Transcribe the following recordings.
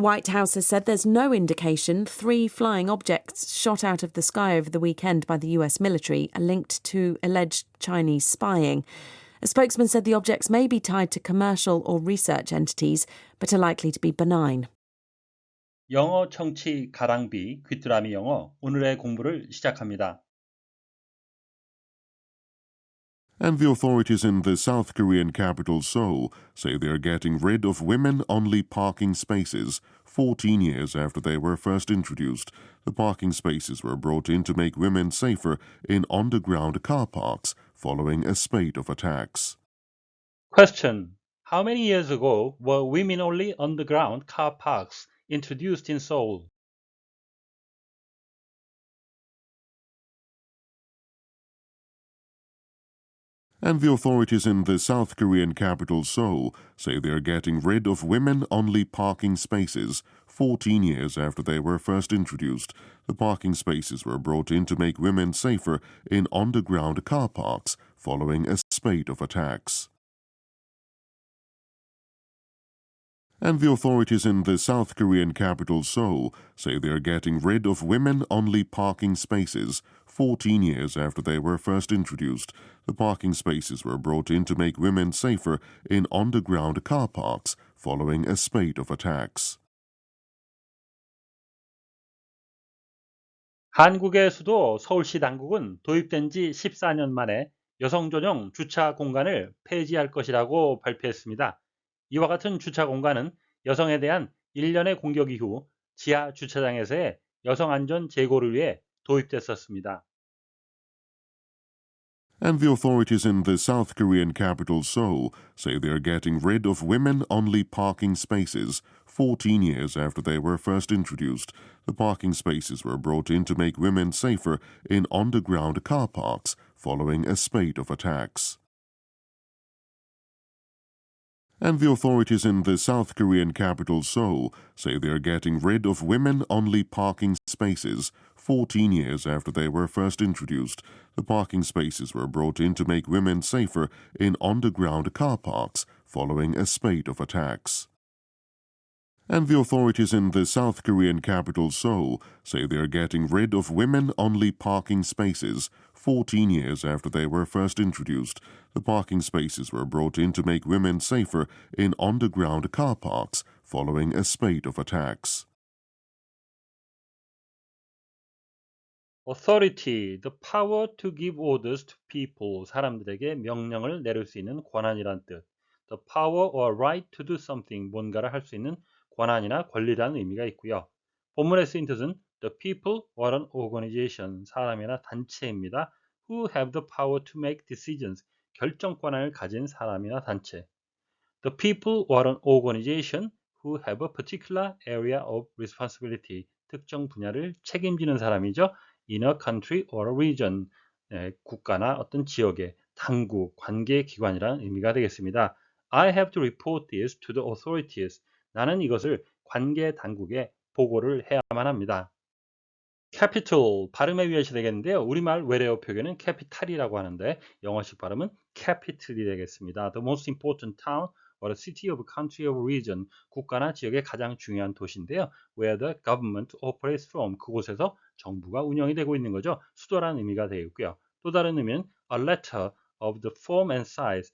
The White House has said there's no indication 3 flying objects shot out of the sky over the weekend by the US military are linked to alleged Chinese spying. A spokesman said the objects may be tied to commercial or research entities, but are likely to be benign. 영어 청취 가랑비 귀뚜라미 영어 오늘의 공부를 시작합니다. And the authorities in the South Korean capital Seoul say they are getting rid of women-only parking spaces 14 years after they were first introduced. The parking spaces were brought in to make women safer in underground car parks following a spate of attacks. Question: How many years ago were women-only underground car parks introduced in Seoul? And the authorities in the South Korean capital Seoul say they are getting rid of women-only parking spaces 14 years after they were first introduced. The parking spaces were brought in to make women safer in underground car parks following a spate of attacks. And the authorities in the South Korean capital Seoul say they are getting rid of women-only parking spaces 14 years after they were first introduced. The parking spaces were brought in to make women safer in underground car parks following a spate of attacks. 한국의 수도 서울시 당국은 도입된 지 14년 만에 여성 전용 주차 공간을 폐지할 것이라고 발표했습니다. 이와 같은 주차 공간은 여성에 대한 일련의 공격 이후 지하 주차장에서의 여성 안전 제고를 위해 도입됐었습니다. And the authorities in the South Korean capital Seoul say they are getting rid of women-only parking spaces 14 years after they were first introduced. The parking spaces were brought in to make women safer in underground car parks following a spate of attacks. And the authorities in the South Korean capital Seoul say they are getting rid of women-only parking spaces 14 years after they were first introduced. The parking spaces were brought in to make women safer in underground car parks following a spate of attacks. And the authorities in the South Korean capital Seoul say they are getting rid of women-only parking spaces 14 years after they were first introduced. The parking spaces were brought in to make women safer in underground car parks following a spate of attacks. Authority, the power to give orders to people, 사람들에게 명령을 내릴 수 있는 권한이란 뜻. The power or right to do something, 뭔가를 할 수 있는 권한이나 권리라는 의미가 있고요. 본문에 쓰인 뜻은 the people or an organization, 사람이나 단체입니다. Who have the power to make decisions, 결정 권한을 가진 사람이나 단체. The people or an organization who have a particular area of responsibility, 특정 분야를 책임지는 사람이죠. In a country or a region, 국가나 어떤 지역의 당국, 관계기관이라는 의미가 되겠습니다. I have to report this to the authorities. 나는 이것을 관계 당국에 보고를 해야만 합니다. capital, 발음에 유의하셔야 되겠는데요. 우리말 외래어 표기는 capital이라고 하는데 영어식 발음은 capital이 되겠습니다. The most important town or a city of a country or region, 국가나 지역의 가장 중요한 도시인데요. Where the government operates from, 그곳에서 정부가 운영이 되고 있는 거죠. 수도라는 의미가 되겠고요. 또 다른 의미는 a letter of the form and size,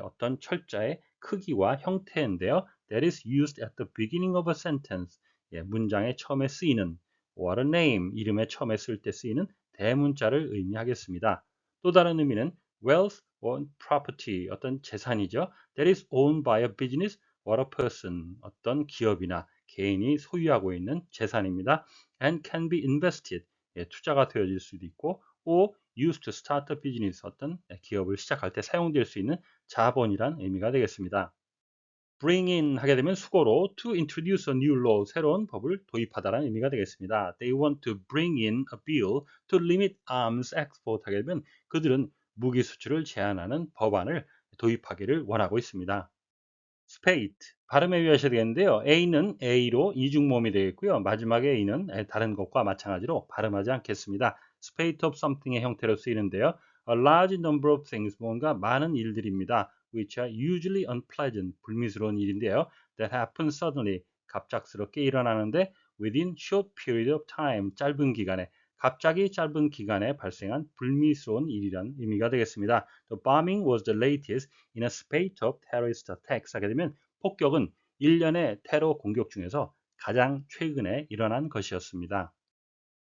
어떤 철자의 크기와 형태인데요. That is used at the beginning of a sentence, 문장의 처음에 쓰이는 or a name, 이름에 처음에 쓸 때 쓰이는 대문자를 의미하겠습니다. 또 다른 의미는 wealth or property, 어떤 재산이죠. That is owned by a business or a person, 어떤 기업이나 개인이 소유하고 있는 재산입니다. And can be invested, 투자가 되어질 수도 있고, or used to start a business, 어떤 기업을 시작할 때 사용될 수 있는 자본이란 의미가 되겠습니다. bring in 하게 되면 수고로 to introduce a new law, 새로운 법을 도입하다라는 의미가 되겠습니다. They want to bring in a bill to limit arms export 하게 되면 그들은 무기 수출을 제한하는 법안을 도입하기를 원하고 있습니다. spate, 발음에 유의하셔야 되겠는데요. A는 A로 이중모음이 되겠고요. 마지막에 A는 다른 것과 마찬가지로 발음하지 않겠습니다. spate of something의 형태로 쓰이는데요. A large number of things, 뭔가 많은 일들입니다. Which are usually unpleasant, 불미스러운 일인데요. That happen suddenly, 갑작스럽게 일어나는데 within short period of time, 짧은 기간에 갑자기 짧은 기간에 발생한 불미스러운 일이란 의미가 되겠습니다. The bombing was the latest in a spate of terrorist attacks. 하게 되면 폭격은 일련의 테러 공격 중에서 가장 최근에 일어난 것이었습니다.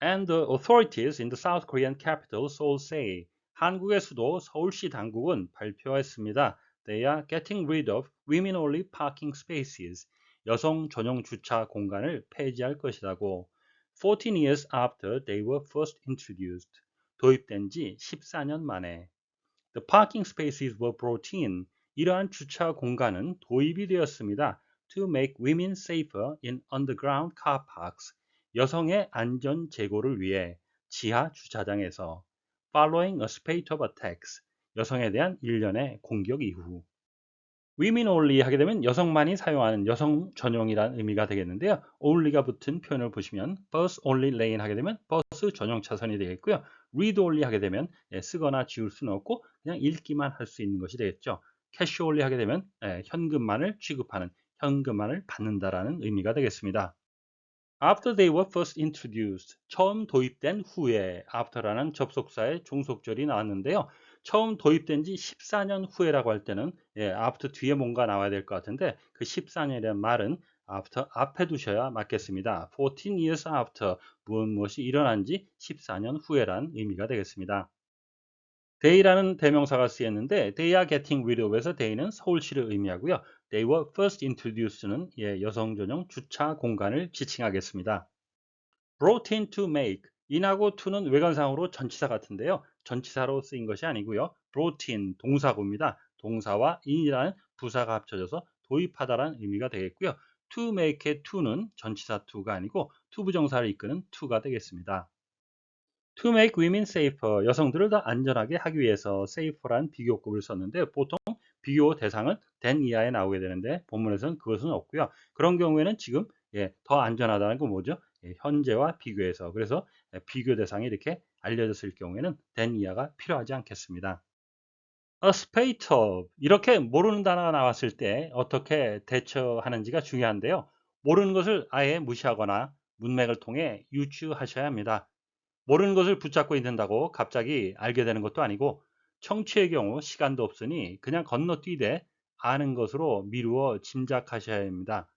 And the authorities in the South Korean capital Seoul say 한국의 수도 서울시 당국은 발표했습니다. They are getting rid of women-only parking spaces. 여성 전용 주차 공간을 폐지할 것이라고. 14 years after they were first introduced. 도입된 지 14년 만에. The parking spaces were brought in. 이러한 주차 공간은 도입이 되었습니다. To make women safer in underground car parks. 여성의 안전 제고를 위해 지하 주차장에서. Following a spate of attacks. 여성에 대한 일련의 공격 이후. women only 하게 되면 여성만이 사용하는 여성 전용이라는 의미가 되겠는데요. only가 붙은 표현을 보시면 bus only lane 하게 되면 버스 전용 차선이 되겠고요. read only 하게 되면 쓰거나 지울 수는 없고 그냥 읽기만 할 수 있는 것이 되겠죠. cash only 하게 되면 현금만을 취급하는, 현금만을 받는다라는 의미가 되겠습니다. After they were first introduced, 처음 도입된 후에 after라는 접속사의 종속절이 나왔는데요. 처음 도입된 지 14년 후에라고 할 때는 after 뒤에 뭔가 나와야 될 것 같은데 그 14년이라는 말은 after 앞에 두셔야 맞겠습니다. 14 years after, 무엇이 일어난 지 14년 후에란 의미가 되겠습니다. They라는 대명사가 쓰였는데 they are getting rid of에서 they는 서울시를 의미하고요. They were first introduced는 여성 전용 주차 공간을 지칭하겠습니다. brought in to make, in하고 to는 외관상으로 전치사 같은데요. 전치사로 쓰인 것이 아니고요. brought in 동사구입니다. 동사와 in이라는 부사가 합쳐져서 도입하다라는 의미가 되겠고요. to make의 to는 전치사 to가 아니고 투부정사를 이끄는 to가 되겠습니다. To make women safer, 여성들을 더 안전하게 하기 위해서 safer란 비교급을 썼는데 보통 비교 대상은 than 이하에 나오게 되는데 본문에서는 그것은 없고요. 그런 경우에는 지금 더 안전하다는 건 뭐죠? 현재와 비교해서. 그래서 비교 대상이 이렇게 알려졌을 경우에는 than 이하가 필요하지 않겠습니다. A spate of, 이렇게 모르는 단어가 나왔을 때 어떻게 대처하는지가 중요한데요. 모르는 것을 아예 무시하거나 문맥을 통해 유추하셔야 합니다. 모르는 것을 붙잡고 있는다고 갑자기 알게 되는 것도 아니고 청취의 경우 시간도 없으니 그냥 건너뛰되 아는 것으로 미루어 짐작하셔야 합니다.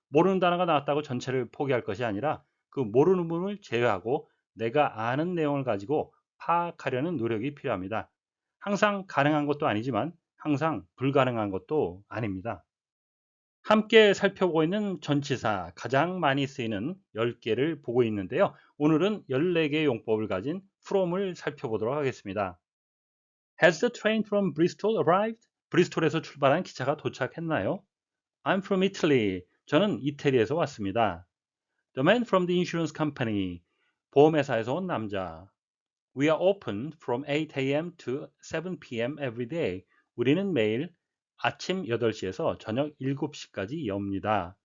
모르는 단어가 나왔다고 전체를 포기할 것이 아니라 그 모르는 부분을 제외하고 내가 아는 내용을 가지고 파악하려는 노력이 필요합니다. 항상 가능한 것도 아니지만 항상 불가능한 것도 아닙니다. 함께 살펴보고 있는 전치사 가장 많이 쓰이는 10개를 보고 있는데요. 오늘은 14개의 용법을 가진 from을 살펴보도록 하겠습니다. Has the train from Bristol arrived? 브리스톨에서 출발한 기차가 도착했나요? I'm from Italy. 저는 이태리에서 왔습니다. The man from the insurance company. 보험회사에서 온 남자. We are open from 8 a.m. to 7 p.m. every day. 우리는 매일 아침 8시에서 저녁 7시까지 엽니다.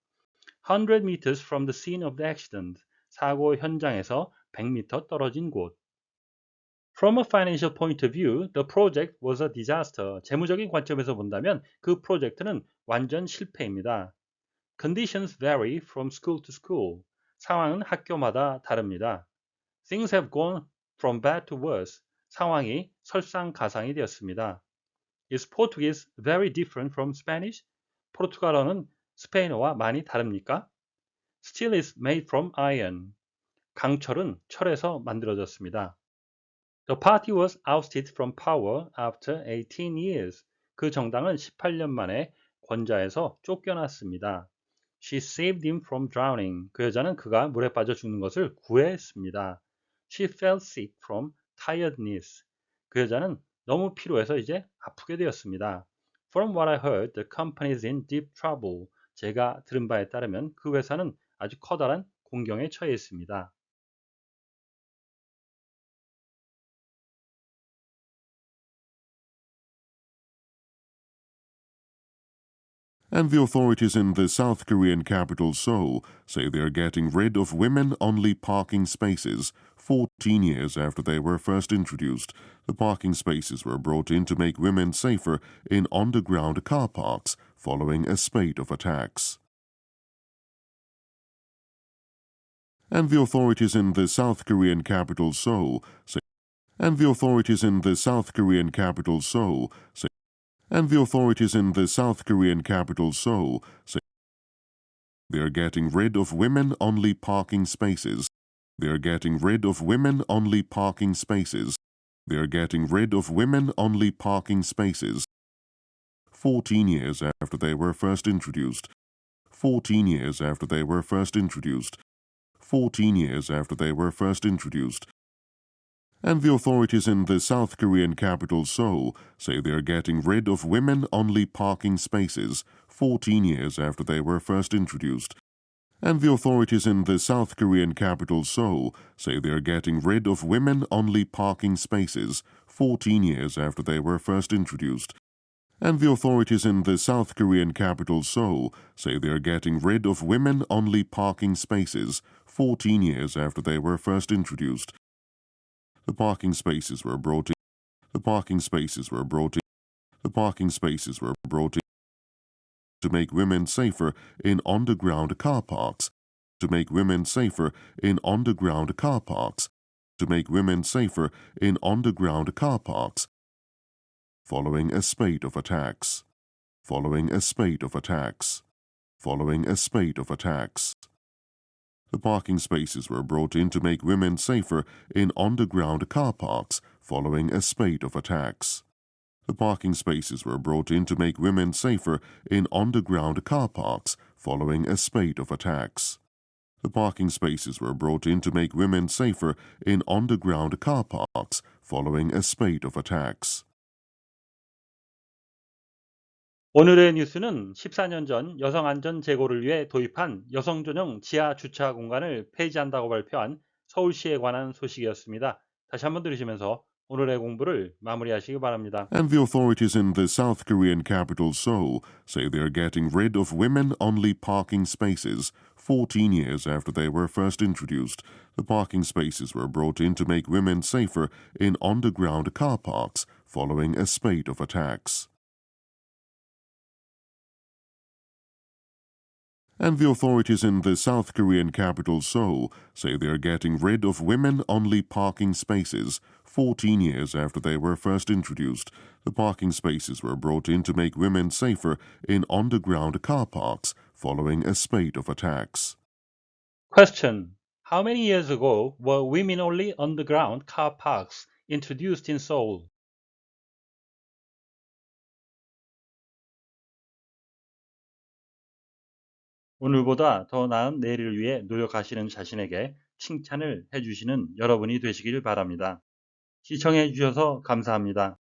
100 meters from the scene of the accident. 사고 현장에서 100m 떨어진 곳. From a financial point of view, the project was a disaster. 재무적인 관점에서 본다면 그 프로젝트는 완전 실패입니다. Conditions vary from school to school. 상황은 학교마다 다릅니다. Things have gone from bad to worse. 상황이 설상가상이 되었습니다. Is Portuguese very different from Spanish? 포르투갈어는 스페인어와 많이 다릅니까? Steel is made from iron. 강철은 철에서 만들어졌습니다. The party was ousted from power after 18 years. 그 정당은 18년 만에 권좌에서 쫓겨났습니다. She saved him from drowning. 그 여자는 그가 물에 빠져 죽는 것을 구했습니다. She fell sick from tiredness. 그 여자는 너무 피로해서 이제 아프게 되었습니다. From what I heard, the company is in deep trouble. 제가 들은 바에 따르면 그 회사는 아주 커다란 공경에 처해 있습니다. And the authorities in the South Korean capital Seoul say they are getting rid of women-only parking spaces 14 years after they were first introduced. The parking spaces were brought in to make women safer in underground car parks following a spate of attacks. And the authorities in the South Korean capital Seoul say and the authorities in the South Korean capital Seoul say and the authorities in the South Korean capital Seoul say they're getting rid of women-only parking spaces. They're getting rid of women-only parking spaces. They're getting rid of women-only parking spaces. 14 years after they were first introduced. 14 years after they were first introduced. 14 years after they were first introduced. And the authorities in the South Korean capital Seoul say they're getting rid of women-only parking spaces 14 years after they were first introduced. And the authorities in the South Korean capital Seoul say they're getting rid of women-only parking spaces 14 years after they were first introduced. And the authorities in the South Korean capital Seoul say they're getting rid of women-only parking spaces 14 years after they were first introduced. The parking spaces were brought in. The parking spaces were brought in. The parking spaces were brought in to make women safer in underground car parks. To make women safer in underground car parks. To make women safer in underground car parks. Following a spate of attacks. Following a spate of attacks. Following a spate of attacks. The parking spaces were brought in to make women safer in underground car parks following a spate of attacks. The parking spaces were brought in to make women safer in underground car parks following a spate of attacks. The parking spaces were brought in to make women safer in underground car parks following a spate of attacks. 오늘의 뉴스는 14년 전 여성 안전 제고를 위해 도입한 여성 전용 지하 주차 공간을 폐지한다고 발표한 서울시에 관한 소식이었습니다. 다시 한번 들으시면서 오늘의 공부를 마무리하시기 바랍니다. And the authorities in the South Korean capital Seoul say they're getting rid of women-only parking spaces 14 years after they were first introduced. The parking spaces were brought in to make women safer in underground car parks following a spate of attacks. And the authorities in the South Korean capital Seoul say they're getting rid of women-only parking spaces 14 years after they were first introduced. The parking spaces were brought in to make women safer in underground car parks following a spate of attacks. Question: How many years ago were women-only underground car parks introduced in Seoul? 오늘보다 더 나은 내일을 위해 노력하시는 자신에게 칭찬을 해주시는 여러분이 되시길 바랍니다. 시청해 주셔서 감사합니다.